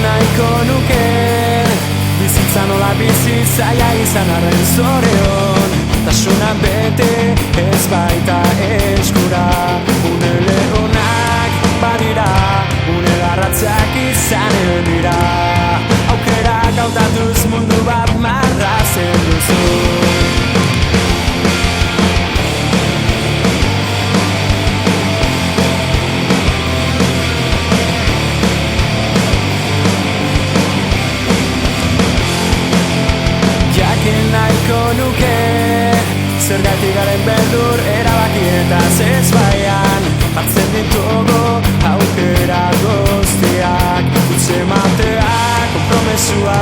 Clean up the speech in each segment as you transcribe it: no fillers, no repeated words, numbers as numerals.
Nahiko nuke bizitza nola bizi zaila izan arren zoreon tasuna bete ez baita eskura une leonak badira une garratzak izanen dira aukerak hautatuz mundu bat marrazen duzu nahiko nuke zergatik garen beldur erabakietaz ez baian hartzen ditugu aukera guztiak utze matea konpromesua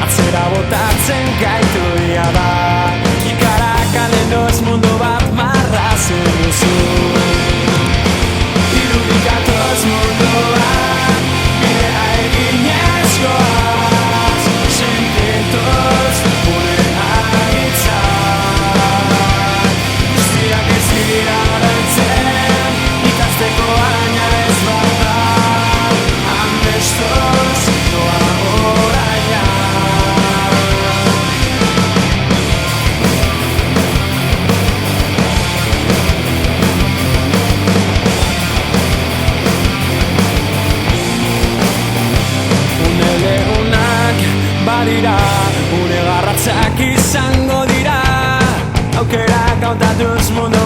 atzera botatzen gaitu ia da kikarak alenoz mundu bat marrazen duzu irudikatoz munduan bidea eginez goaz sentientoz badira, une garratzak izango dira aukerak hautatuz mundu